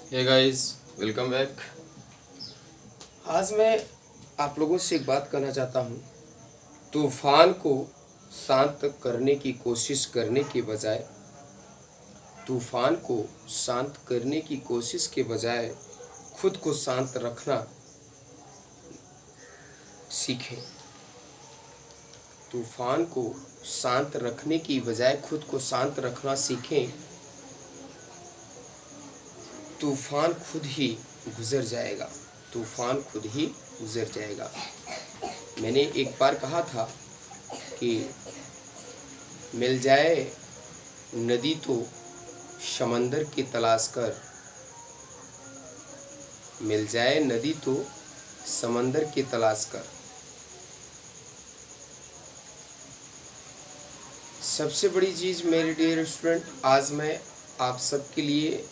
Hey guys, welcome back. आज मैं आप लोगों से एक बात करना चाहता हूँ। तूफान को शांत करने की कोशिश करने के बजाय तूफान को शांत करने की कोशिश के बजाय खुद को शांत रखना सीखें। तूफान को शांत रखने की बजाय खुद को शांत रखना सीखें। तूफान खुद ही गुजर जाएगा। तूफान खुद ही गुजर जाएगा। मैंने एक बार कहा था कि मिल जाए नदी तो समंदर की तलाश कर, मिल जाए नदी तो समंदर की तलाश कर। सबसे बड़ी चीज़ मेरे डियर स्टूडेंट, आज मैं आप सबके लिए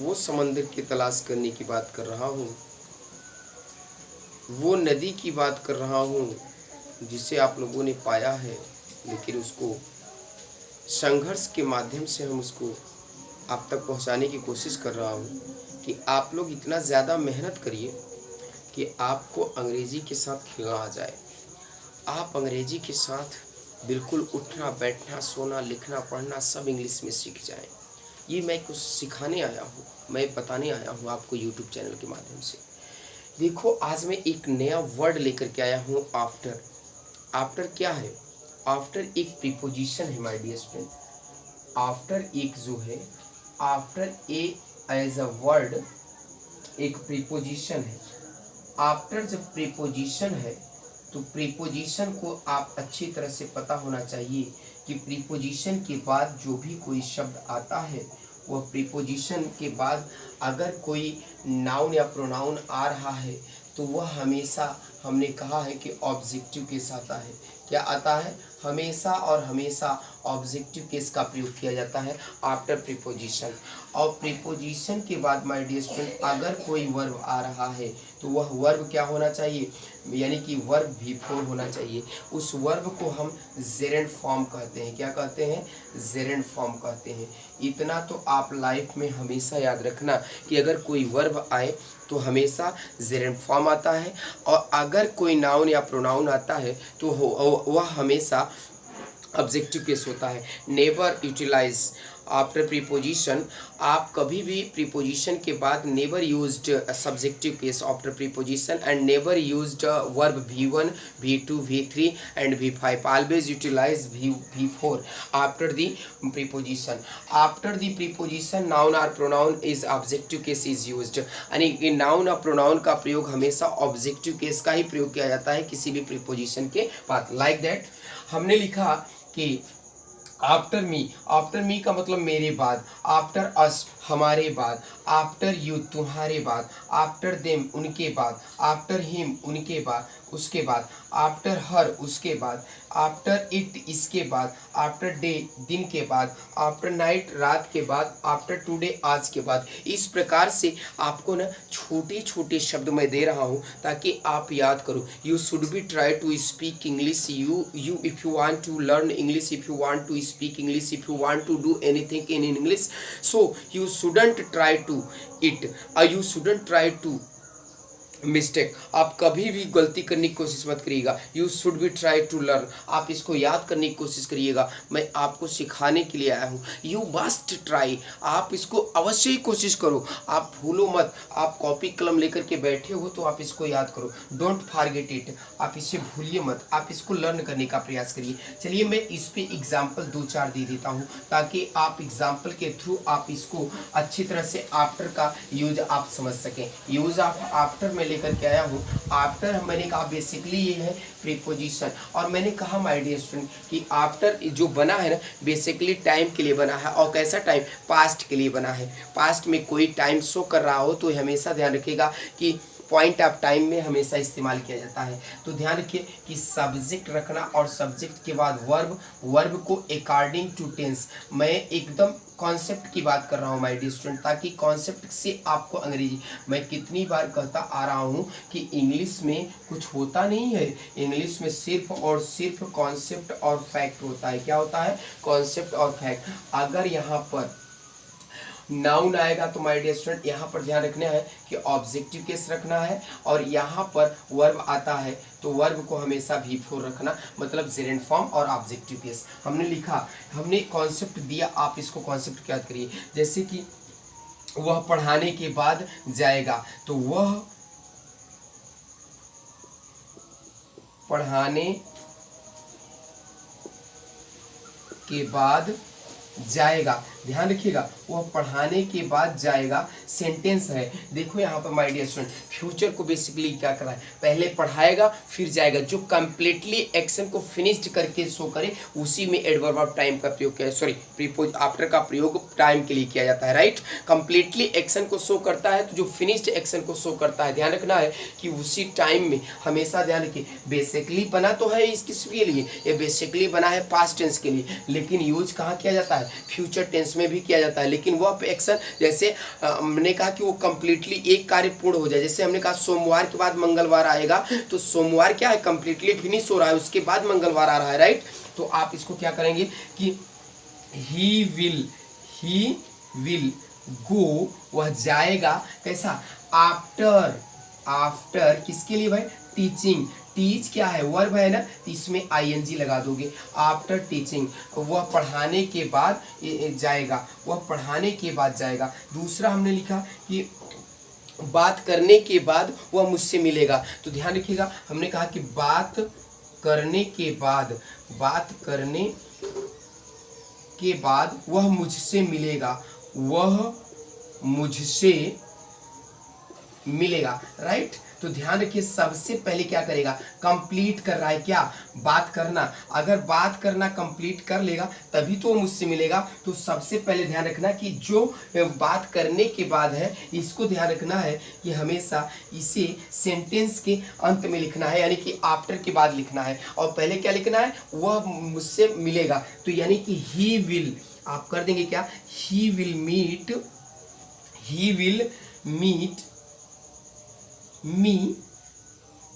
वो समंदर की तलाश करने की बात कर रहा हूँ, वो नदी की बात कर रहा हूँ जिसे आप लोगों ने पाया है, लेकिन उसको संघर्ष के माध्यम से हम उसको आप तक पहुंचाने की कोशिश कर रहा हूं कि आप लोग इतना ज़्यादा मेहनत करिए कि आपको अंग्रेजी के साथ खेलना आ जाए। आप अंग्रेजी के साथ बिल्कुल उठना बैठना सोना लिखना पढ़ना सब इंग्लिश में सीख जाएं। ये मैं कुछ सिखाने आया हूँ, मैं बताने आया हूँ आपको यूट्यूब चैनल के माध्यम से। देखो, आज मैं एक नया वर्ड लेकर के आया हूँ, आफ्टर। आफ्टर क्या है? आफ्टर एक प्रीपोजिशन है माय डियर स्टूडेंट। आफ्टर एक जो है, after a as a word एक प्रीपोजिशन है। आफ्टर जब प्रीपोजिशन है तो प्रीपोजिशन को आप अच्छी तरह से पता होना चाहिए कि प्रीपोजिशन के बाद जो भी कोई शब्द आता है वह प्रीपोजिशन के बाद अगर कोई नाउन या प्रोनाउन आ रहा है तो वह हमेशा, हमने कहा है कि ऑब्जेक्टिव केस आता है। क्या आता है? हमेशा और हमेशा ऑब्जेक्टिव केस का प्रयोग किया जाता है आफ्टर प्रीपोजिशन। और प्रीपोजिशन के बाद माय डियर स्टूडेंट अगर कोई वर्ब आ रहा है तो वह वर्ब क्या होना चाहिए? यानी कि वर्ब V4 होना चाहिए। उस वर्ब को हम जेरेंट फॉर्म कहते हैं। क्या कहते हैं? जेरेंट फॉर्म कहते हैं। इतना तो आप लाइफ में हमेशा याद रखना कि अगर कोई वर्ब आए तो हमेशा जेरेंट फॉर्म आता है, और अगर कोई नाउन या प्रोनाउन आता है तो वह हमेशा ऑब्जेक्टिव केस होता है। Never utilise after preposition. आप कभी भी प्रीपोजिशन के बाद never used subjective case after preposition and never used verb V1 V2 V3 and V5। Always utilise V4 after the preposition. After the preposition noun और pronoun is objective case is used. यानी noun और pronoun का प्रयोग हमेशा objective case का ही प्रयोग किया जाता है किसी भी प्रीपोजिशन के बाद। लाइक दैट हमने लिखा कि आफ्टर मी। आफ्टर मी का मतलब मेरे बाद। आफ्टर अस हमारे बाद। आफ्टर यू तुम्हारे बाद। आफ्टर देम उनके बाद। आफ्टर हिम उनके बाद, उसके बाद। आफ्टर हर उसके बाद। आफ्टर इट इसके बाद। आफ्टर डे दिन के बाद। आफ्टर नाइट रात के बाद। आफ्टर टुडे आज के बाद। इस प्रकार से आपको ना छोटे छोटे शब्द मैं दे रहा हूँ ताकि आप याद करो। You should be try to speak English. You if you want to learn English, if you want to speak English, if you want to do anything in English, so you shouldn't try to it, or you shouldn't try to mistake. आप कभी भी गलती करने की कोशिश मत करिएगा। You should be try to learn. आप इसको याद करने की कोशिश करिएगा। मैं आपको सिखाने के लिए आया हूँ। You must try. आप इसको अवश्य ही कोशिश करो। आप भूलो मत। आप कॉपी कलम लेकर के बैठे हो तो आप इसको याद करो। Don't forget it. आप इसे भूलिए मत। आप इसको लर्न करने का प्रयास करिए। चलिए मैं इस पे एग्जाम्पल 2-4 दे देता हूँ ताकि आप एग्जाम्पल के थ्रू आप इसको अच्छी तरह से आफ्टर का यूज आप समझ सकें। यूज ऑफ आफ्टर में लेकर के आया हूँ। आफ्टर मैंने कहा बेसिकली ये है प्रीपोजिशन, और मैंने कहा माय डियर स्टूडेंट कि आफ्टर जो बना है ना बेसिकली टाइम के लिए बना है। और कैसा टाइम? पास्ट के लिए बना है। पास्ट में कोई टाइम शो कर रहा हो तो हमेशा ध्यान रखिएगा कि पॉइंट ऑफ टाइम में हमेशा इस्तेमाल किया जाता है। तो ध्यान रखिए कि सब्जेक्ट रखना और सब्जेक्ट के बाद वर्ब, वर्ब को अकॉर्डिंग टू टेंस। मैं एकदम कॉन्सेप्ट की बात कर रहा हूँ माय डियर स्टूडेंट, ताकि कॉन्सेप्ट से आपको अंग्रेजी, मैं कितनी बार कहता आ रहा हूँ कि इंग्लिश में कुछ होता नहीं है। इंग्लिश में सिर्फ और सिर्फ कॉन्सेप्ट और फैक्ट होता है। क्या होता है? कॉन्सेप्ट और फैक्ट। अगर यहाँ पर नाउन आएगा तो माय डियर स्टूडेंट यहाँ पर ध्यान रखना है कि ऑब्जेक्टिव केस रखना है, और यहाँ पर वर्ब आता है तो वर्ब को हमेशा V4 रखना, मतलब जेरेंट फॉर्म और ऑब्जेक्टिव केस। हमने लिखा, हमने कॉन्सेप्ट दिया, आप इसको कॉन्सेप्ट याद करिए। जैसे कि वह पढ़ाने के बाद जाएगा, तो वह पढ़ाने के बाद जाएगा, ध्यान रखिएगा, वह पढ़ाने के बाद जाएगा सेंटेंस है। देखो यहाँ पर माय डियर स्टूडेंट फ्यूचर को बेसिकली क्या करा है, पहले पढ़ाएगा फिर जाएगा, जो कंप्लीटली एक्शन को फिनिश्ड करके शो करे उसी में एडवर्ब ऑफ टाइम का प्रयोग किया, सॉरी प्रीपोज आफ्टर का प्रयोग टाइम के लिए किया जाता है, राइट। कंप्लीटली एक्शन को शो करता है तो जो फिनिश्ड एक्शन को शो करता है, ध्यान रखना है कि उसी टाइम में, हमेशा ध्यान रखिए। बेसिकली बना तो है इस किसके लिए, ये बेसिकली बना है पास्ट टेंस के लिए, लेकिन यूज कहाँ किया जाता है, फ्यूचर टेंस में भी किया जाता है। लेकिन वह एक्शन, जैसे हमने कहा कि वो कंप्लीटली एक कार्य पूर्ण हो जाए, जैसे हमने कहा सोमवार के बाद मंगलवार आएगा, तो सोमवार क्या है, कंप्लीटली फिनिश हो रहा है, उसके बाद मंगलवार आ रहा है, राइट। तो आप इसको क्या करेंगे कि ही विल गो, वह जाएगा कैसा, आफ्टर किसके लिए भाई, टीचिंग। टीच क्या है, वर्ब है ना, तो इसमें ing लगा दोगे, आफ्टर टीचिंग। वह पढ़ाने के बाद जाएगा, वह पढ़ाने के बाद जाएगा। दूसरा हमने लिखा कि बात करने के बाद वह मुझसे मिलेगा, तो ध्यान रखिएगा, हमने कहा कि बात करने के बाद वह मुझसे मिलेगा, वह मुझसे मिलेगा, राइट। तो ध्यान रखिए, सबसे पहले क्या करेगा, कंप्लीट कर रहा है क्या, बात करना। अगर बात करना कंप्लीट कर लेगा तभी तो मुझसे मिलेगा। तो सबसे पहले ध्यान रखना कि जो बात करने के बाद है, इसको ध्यान रखना है कि हमेशा इसे सेंटेंस के अंत में लिखना है, यानी कि आफ्टर के बाद लिखना है। और पहले क्या लिखना है, वह मुझसे मिलेगा, तो यानी कि ही विल, आप कर देंगे क्या, he will meet me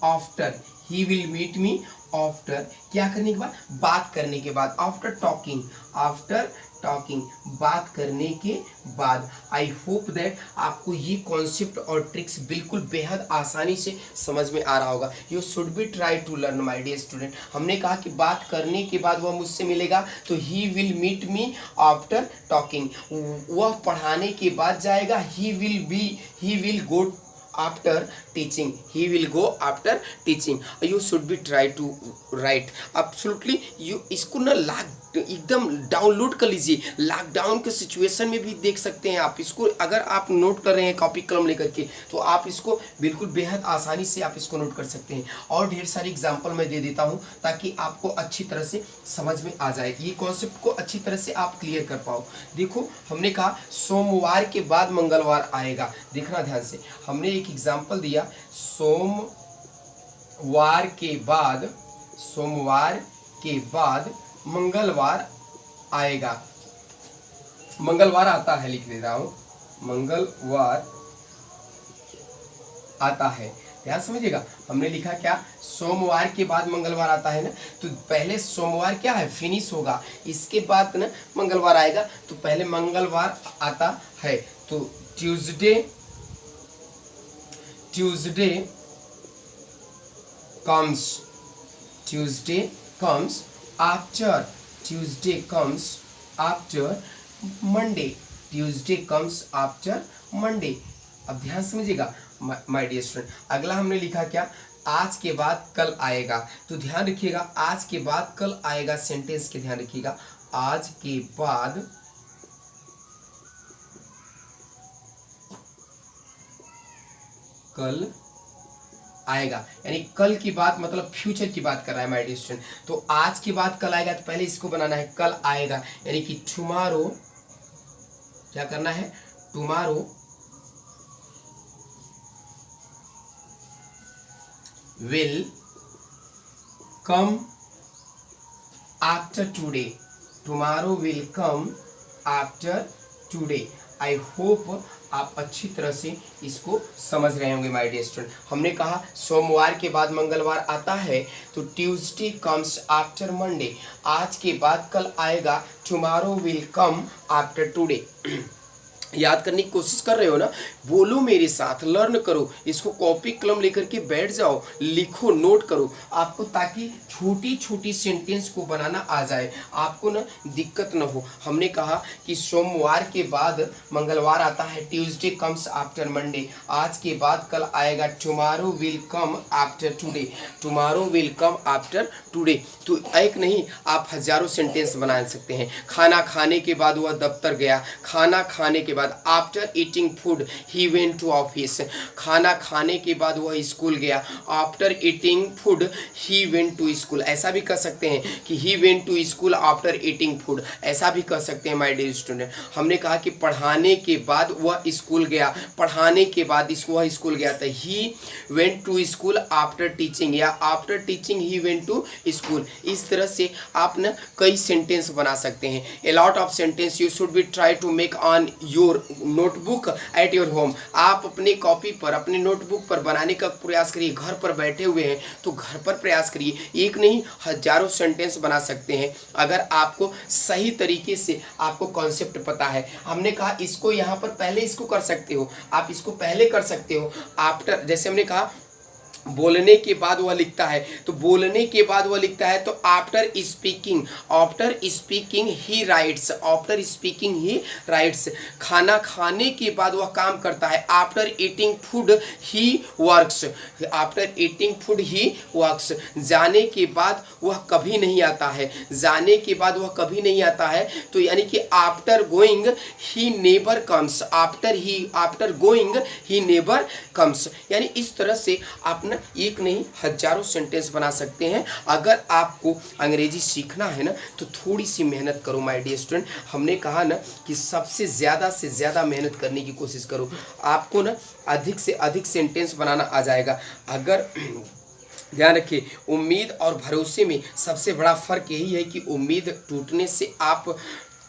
after, he will meet me after, क्या करने के बाद, बात करने के बाद, आफ्टर टॉकिंग, बात करने के बाद। आई होप दैट आपको ये कॉन्सेप्ट और ट्रिक्स बिल्कुल बेहद आसानी से समझ में आ रहा होगा। You should be try to learn my dear student. हमने कहा कि बात करने के बाद वह मुझसे मिलेगा, तो he will meet me after talking. वह पढ़ाने के बाद जाएगा, he will go after teaching, he will go after teaching. You should be try to write absolutely, you इसको ना एकदम डाउनलोड कर लीजिए, लॉकडाउन के सिचुएशन में भी देख सकते हैं आप इसको। अगर आप नोट कर रहे हैं कॉपी कलम लेकर के, तो आप इसको बिल्कुल बेहद आसानी से आप इसको नोट कर सकते हैं। और ढेर सारी एग्जांपल मैं दे देता हूं ताकि आपको अच्छी तरह से समझ में आ जाए, ये कॉन्सेप्ट को अच्छी तरह से आप क्लियर कर पाओ। देखो, हमने कहा सोमवार के बाद मंगलवार आएगा, देखना ध्यान से। हमने एक एग्जाम्पल दिया, सोमवार के बाद मंगलवार आएगा, मंगलवार आता है, लिख दे रहा हूं, मंगलवार आता है, ध्यान समझिएगा। हमने लिखा क्या, सोमवार के बाद मंगलवार आता है ना, तो पहले सोमवार क्या है, फिनिश होगा, इसके बाद ना मंगलवार आएगा, तो पहले मंगलवार आता है, तो ट्यूसडे comes after Monday। अब ध्यान समझिएगा माय डियर स्टूडेंट। अगला हमने लिखा क्या, आज के बाद कल आएगा, तो ध्यान रखिएगा, आज के बाद कल आएगा, सेंटेंस के ध्यान रखिएगा, आज के बाद कल आएगा, यानी कल की बात मतलब फ्यूचर की बात कर रहा है माय डियर स्टूडेंट। तो आज के बाद कल आएगा, तो पहले इसको बनाना है, कल आएगा, यानी कि टुमारो, क्या करना है, tomorrow will come after today, tomorrow will come after today. I hope आप अच्छी तरह से इसको समझ रहे होंगे माय डियर स्टूडेंट। हमने कहा सोमवार के बाद मंगलवार आता है, तो ट्यूसडे कम्स आफ्टर मंडे, आज के बाद कल आएगा, tomorrow will come after today. याद करने की कोशिश कर रहे हो ना, बोलो मेरे साथ, लर्न करो, इसको कॉपी कलम लेकर के बैठ जाओ, लिखो, नोट करो आपको, ताकि छोटी छोटी सेंटेंस को बनाना आ जाए, आपको ना दिक्कत ना हो। हमने कहा कि सोमवार के बाद मंगलवार आता है, ट्यूसडे कम्स आफ्टर मंडे, आज के बाद कल आएगा, tomorrow will come after today, tomorrow will come after today. तो एक नहीं, आप हजारों सेंटेंस बना सकते हैं। खाना खाने के बाद वह दफ्तर गया, खाना खाने के बाद, after eating food he went to office, खाना खाने के बाद वह स्कूल गया, after eating food he went to school. ऐसा भी कह सकते हैं कि he went to school after eating food, ऐसा भी कह सकते हैं माय डियर स्टूडेंट। हमने कहा कि पढ़ाने के बाद वह स्कूल गया, पढ़ाने के बाद वह स्कूल गया था, he went to school after teaching, या after teaching he went to school. इस तरह से आप ना कई सेंटेंस बना सकते हैं। A lot of sentence you should be try to make on your notebook at your home. आप अपने कॉपी पर, अपने नोटबुक पर बनाने का प्रयास करिए। घर पर बैठे हुए हैं तो घर पर प्रयास करिए, एक नहीं हजारों सेंटेंस बना सकते हैं अगर आपको सही तरीके से आपको कॉन्सेप्ट पता है। हमने कहा इसको यहाँ पर पहले इसको कर सकते हो, आप इसको पहले कर सकते हो आफ्टर, जैसे हमने कहा बोलने के बाद वह लिखता है, तो बोलने के बाद वह लिखता है, तो आफ्टर स्पीकिंग, आफ्टर स्पीकिंग ही राइट्स, आफ्टर स्पीकिंग ही राइट्स। खाना खाने के बाद वह काम करता है, after eating food he works, after eating food he works. जाने के बाद वह कभी नहीं आता है, जाने के बाद वह कभी नहीं आता है, तो यानी कि after going he never comes, after going he never comes. यानी इस तरह से आप एक नहीं हजारों सेंटेंस बना सकते हैं। अगर आपको अंग्रेजी सीखना है ना तो थोड़ी सी मेहनत करो माय डियर स्टूडेंट। हमने कहा ना कि सबसे से ज़्यादा मेहनत करने की कोशिश करो, आपको ना अधिक से अधिक सेंटेंस बनाना आ जाएगा। अगर ध्यान रखिए, उम्मीद और भरोसे में सबसे बड़ा फर्क यही है कि उम्मीद टूटने से आप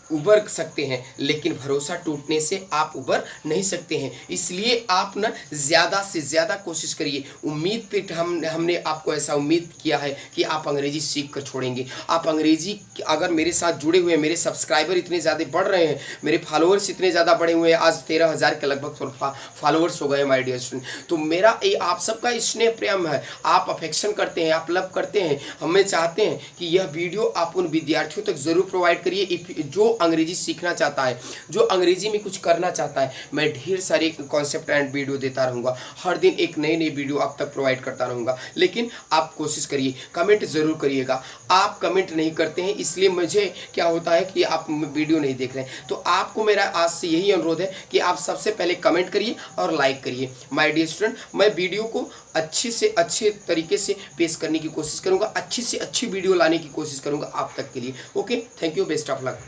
उबर सकते हैं, लेकिन भरोसा टूटने से आप उबर नहीं सकते हैं। इसलिए आप ना ज़्यादा से ज़्यादा कोशिश करिए। उम्मीद पे हमने आपको ऐसा उम्मीद किया है कि आप अंग्रेजी सीख कर छोड़ेंगे। आप अंग्रेजी अगर मेरे साथ जुड़े हुए हैं, मेरे सब्सक्राइबर इतने ज़्यादा बढ़ रहे हैं, मेरे फॉलोअर्स इतने ज़्यादा बढ़े हुए हैं, आज 13,000 के लगभग फॉलोअर्स हो गए माय डियर स्टूडेंट। तो मेरा ये आप सबका स्नेह प्रेम है, आप अफेक्शन करते हैं, आप लव करते हैं, हमें चाहते हैं कि यह वीडियो आप उन विद्यार्थियों तक ज़रूर प्रोवाइड करिए जो अंग्रेजी सीखना चाहता है, जो अंग्रेजी में कुछ करना चाहता है। मैं ढेर सारे कॉन्सेप्ट एंड वीडियो देता रहूँगा, हर दिन एक नई नई वीडियो आप तक प्रोवाइड करता रहूँगा। लेकिन आप कोशिश करिए, कमेंट ज़रूर करिएगा। आप कमेंट नहीं करते हैं इसलिए मुझे क्या होता है कि आप वीडियो नहीं देख रहे हैं। तो आपको मेरा आज से यही अनुरोध है कि आप सबसे पहले कमेंट करिए और लाइक करिए। माय डियर स्टूडेंट, मैं वीडियो को अच्छे से अच्छे तरीके से पेश करने की कोशिश करूँगा, अच्छी से अच्छी वीडियो लाने की कोशिश करूँगा आप तक के लिए। Okay, thank you, best of luck.